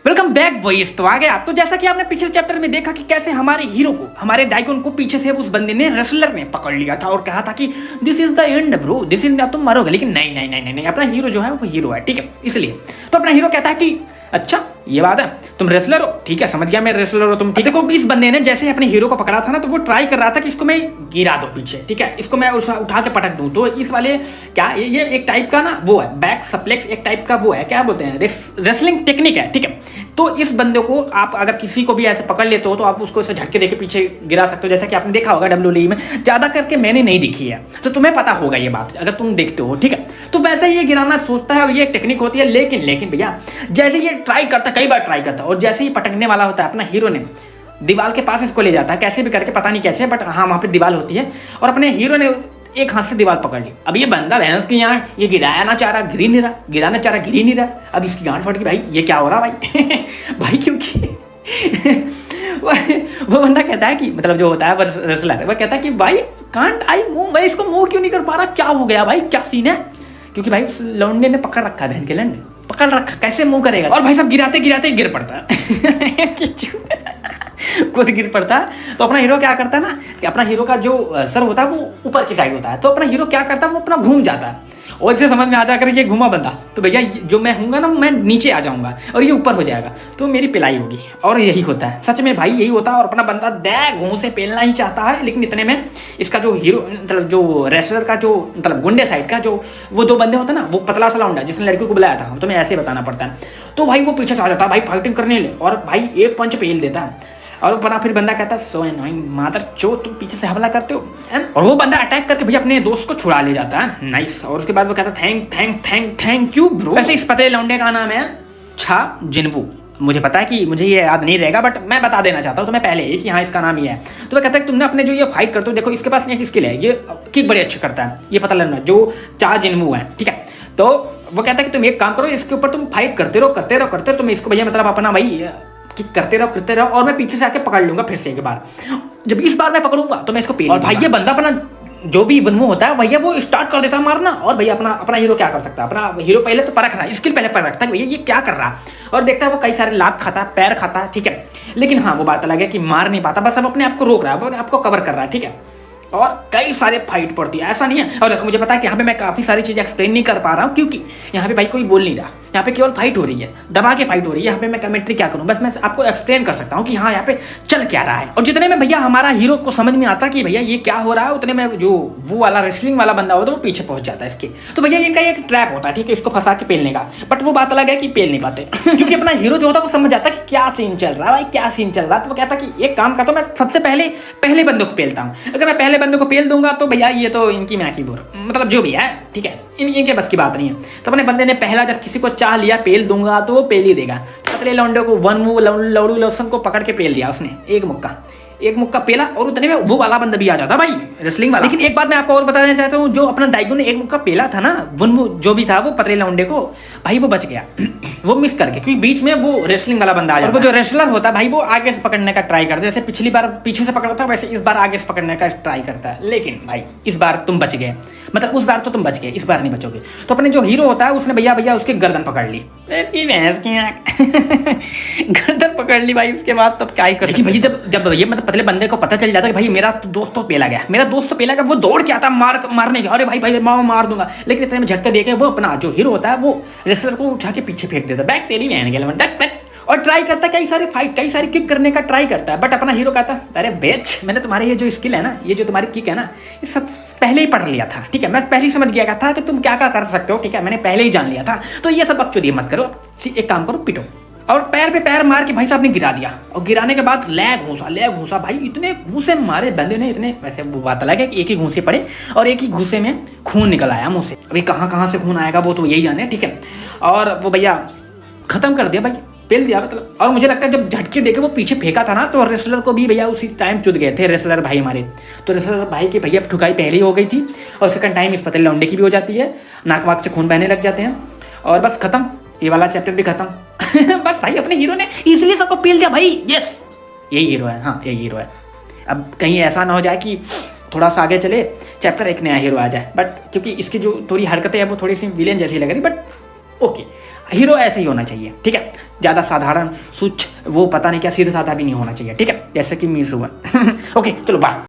Welcome back boys. तो आ गया। तो जैसा कि आपने पिछले चैप्टर में देखा कि कैसे हमारे हीरो को, हमारे डाइकॉन को पीछे से उस बंदे ने, रेसलर ने पकड़ लिया था और कहा था कि this is the end bro, this is, अब तुम मरोगे। लेकिन नहीं नहीं नहीं नहीं नहीं, अपना हीरो जो है वो हीरो है, ठीक है। इसलिए तो अपना हीरो कहता है कि अच्छा ये बात है, तुम रेसलर हो, ठीक है समझ गया मैं रेसलर हो तुम, ठीक है। देखो इस बंदे ने जैसे ही अपने हीरो को पकड़ा था ना, तो वो ट्राई कर रहा था कि इसको मैं गिरा दूं पीछे, ठीक है, इसको मैं उठा के पटक दूं। तो इस वाले क्या ये एक टाइप का ना वो है बैक सप्लेक्स, एक टाइप का वो है, क्या बोलते हैं, रेसलिंग टेक्निक है, ठीक है। तो इस बंदे को आप अगर किसी को भी ऐसे पकड़ लेते हो तो आप उसको ऐसे झटके देके पीछे गिरा सकते हो, जैसा कि आपने देखा होगा WWE में। ज्यादा करके मैंने नहीं देखी है तो तुम्हें पता होगा ये बात अगर तुम देखते हो, ठीक है। तो वैसे ये गिराना सोचता है और ये टेक्निक होती है। लेकिन भैया जैसे ये ट्राई करता, कई बार ट्राई करता, और जैसे ही पटकने वाला होता है अपना हीरो ने दीवार के पास इसको ले जाता है, कैसे भी करके, पता नहीं कैसे, बट हाँ वहां पे दीवार होती है और अपने हीरो ने एक हाथ से दीवार पकड़ ली। अब ये बंदा भैंस की यहाँ ये गिराया ना चाह रहा, गिर ही नहीं रहा, गिराना चाह रहा, गिर ही नहीं रहा। अब इसकी गांठ फट गई, भाई ये क्या हो रहा भाई भाई क्योंकि वो बंदा कहता है कि, मतलब जो होता है रेसलर, वो कहता है कि भाई कांट आई मूव, मैं इसको मूव क्यों नहीं कर पा रहा, क्या हो गया भाई, क्या सीन है। क्योंकि भाई उस लौंडे ने पकड़ रखा है, बहन के लौंडे पकड़ रखा, कैसे मूव करेगा। और भाई सब गिराते गिराते गिर पड़ता है खुद गिर पड़ता है। तो अपना हीरो क्या करता है ना, कि अपना हीरो का जो सर होता है वो ऊपर की साइड होता है, तो अपना हीरो क्या करता है वो अपना घूम जाता है और इसे समझ में आ जाकर ये घूमा बंदा, तो भैया जो मैं हूँगा ना मैं नीचे आ जाऊंगा और ये ऊपर हो जाएगा, तो मेरी पिलाई होगी। और यही होता है सच में भाई, यही होता है। और अपना बंदा घूं से पेलना ही चाहता है, लेकिन इतने में इसका जो हीरो, मतलब जो रेसलर का जो, मतलब गुंडे साइड का जो वो दो बंदे होते हैं ना, वो पतला सा लौंडा जिसने लड़की को बुलाया था, तुम्हें ऐसे बताना पड़ता है, तो भाई वो पीछे से आ जाता है भाई फाइटिंग करने ले, और भाई एक पंच पेल देता है। और बना फिर बंदा कहता है सो एनोइंग मादर चो, तुम पीछे से हमला करते हो, और वो बंदा अटैक करके भैया अपने दोस्त को छुड़ा ले जाता है, नाइस। और उसके बाद वो कहता है थैंक यू ब्रो। वैसे इस पतले लौंडे का नाम है छा जिनवू। मुझे पता है कि मुझे ये याद नहीं रहेगा, बट मैं बता देना चाहता हूँ तुम्हें पहले ही कि हाँ इसका नाम ये है। तो वो कहता है कि तुमने अपने जो ये फाइट करते हो, देखो इसके पास एक स्किल है, ये किक बड़ी अच्छी करता है, ये पता लगना जो चा जिनवू है, ठीक है। तो वो कहता है कि तुम एक काम करो, इसके ऊपर तुम फाइट करते रहो, तुम इसको भैया मतलब अपना भाई कि करते रहो और मैं पीछे से आके पकड़ लूंगा फिर से एक बार। जब इस बार मैं पकड़ूंगा तो मैं इसको पेल, और भाई ये बंदा अपना जो भी बनमू होता है भैया वो स्टार्ट कर देता है मारना। और भैया अपना हीरो क्या कर सकता है, अपना हीरो पहले तो परख रहा है, स्किल पहले परख रखता है भैया ये क्या कर रहा है, और देखता है वो कई सारे लात खाता है, पैर खाता है, ठीक है। लेकिन हाँ वो बात अलग है कि मार नहीं पाता, बस अब अपने आप को रोक रहा है, अपने आप को कवर कर रहा है, ठीक है। और कई सारे फाइट पड़ती है, ऐसा नहीं है। और देखो मुझे पता है कि यहाँ पे मैं काफी सारी चीजें एक्सप्लेन नहीं कर पा रहा हूँ, क्योंकि यहाँ पे भाई कोई बोल नहीं रहा, यहाँ पे केवल फाइट हो रही है, दबा के फाइट हो रही है। यहाँ पे मैं कमेंट्री क्या करूँ, बस मैं आपको एक्सप्लेन कर सकता हूँ कि हाँ यहाँ पे चल क्या रहा है। और जितने में भैया हमारा हीरो को समझ में आता कि भैया ये क्या हो रहा है, उतने में जो वो वाला रेसलिंग वाला बंदा होता है वो पीछे पहुंच जाता है इसके। तो भैया ये एक ट्रैप होता है, ठीक है, इसको फंसा के पेलने का। बट वो बात अलग है कि पेल नहीं पाते क्योंकि अपना हीरो जो होता है वो समझ जाता है कि क्या सीन चल रहा है भाई, क्या सीन चल रहा है। तो वो कहता है कि एक काम करता हूँ, मैं सबसे पहले बंदे को पेलता हूँ। अगर मैं पहले बंदे को पेल दूंगा तो भैया ये तो इनकी मैं की बुर, मतलब जो भी है, ठीक है, इनके बस की बात नहीं है। तो अपने बंदे ने पहला जब किसी को चाह लिया पेल दूंगा तो वो पेल ही देगा। पतले लौंडे को लौड़ू लोसन को पकड़ के पेल दिया उसने, एक मुक्का पेला, और उतने में वो वाला बंदा भी आ जाता भाई, रेसलिंग वाला। लेकिन एक बात मैं आपको और बताना चाहता हूँ, जो अपना दाइगो ने एक मुक्का पेला था ना, वो जो भी था वो पतले लौंडे को, भाई वो बच गया वो मिस करके, क्योंकि बीच में वो रेसलिंग वाला बंदा आ जाता है। और वो जो रेसलर होता है भाई वो आगे से पकड़ने का ट्राई करता है, जैसे पिछली बार पीछे से पकड़ा था वैसे इस बार आगे से पकड़ने का ट्राई करता है। लेकिन भाई इस बार तुम बच गए, मतलब उस बार तो तुम बच गए, इस बार नहीं बचोगे। तो अपने जो हीरो होता है उसने भैया उसकी गर्दन पकड़ ली, गर्दन पकड़ ली भाई। उसके बाद तब क्या ही कर, भैया जब भैया मतलब पतले बंदे को पता चल जाता है कि भाई मेरा दोस्त तो पेला गया, वो दौड़ के आता मारने का, अरे भाई मार दूंगा। लेकिन इतने में झटका देके वो अपना जो हीरो होता है वो रेसलर को उठा के पीछे फेंक देता है, बैक तेरी बहन के, और ट्राई करता है कई सारी किक करने का ट्राई करता है। बट अपना हीरो कहता है अरे बेच, मैंने तुम्हारी ये जो स्किल है ना, ये जो तुम्हारी किक है ना, ये सब पहले ही पढ़ लिया था, ठीक है, मैं पहले ही समझ गया था कि तुम क्या कर सकते हो, ठीक है, मैंने पहले ही जान लिया था। तो ये सब बकचोदी मत करो, एक काम करो, पिटो। और पैर पे पैर मार के भाई साहब ने गिरा दिया, और गिराने के बाद लेग घूसा भाई, इतने घूसे मारे बंदे ने, इतने, वैसे वो बात अलग है कि एक ही घूसे पड़े और एक ही घूसे में खून निकल आया मुंह से। अभी कहाँ से खून आएगा वो तो यही जाने, ठीक है। और वो भैया खत्म कर दिया भाई, पेल दिया मतलब। और मुझे लगता है जब झटके देके वो पीछे फेंका था ना, तो रेसलर को भी भैया उसी टाइम चुद गए थे रेसलर भाई हमारे। तो रेसलर भाई की भैया ठुकाई पहले ही हो गई थी, और सेकंड टाइम इस पतले लौंडे की भी हो जाती है, नाक वाक से खून बहने लग जाते हैं, और बस खत्म, ये वाला चैप्टर भी खत्म बस भाई अपने हीरो ने इजीली सबको पेल दिया भाई, यस यही हीरो है, हाँ यही हीरो है। अब कहीं ऐसा ना हो जाए कि थोड़ा सा आगे चले चैप्टर एक नया हीरो आ जाए, बट क्योंकि इसकी जो थोड़ी हरकतें हैं वो थोड़ी सी विलेन जैसी लग रही, बट ओके हीरो ऐसे ही होना चाहिए, ठीक है, ज़्यादा साधारण, वो पता नहीं क्या सीधा साधा भी नहीं होना चाहिए, ठीक है, जैसे कि मीशो है। ओके चलो बाय।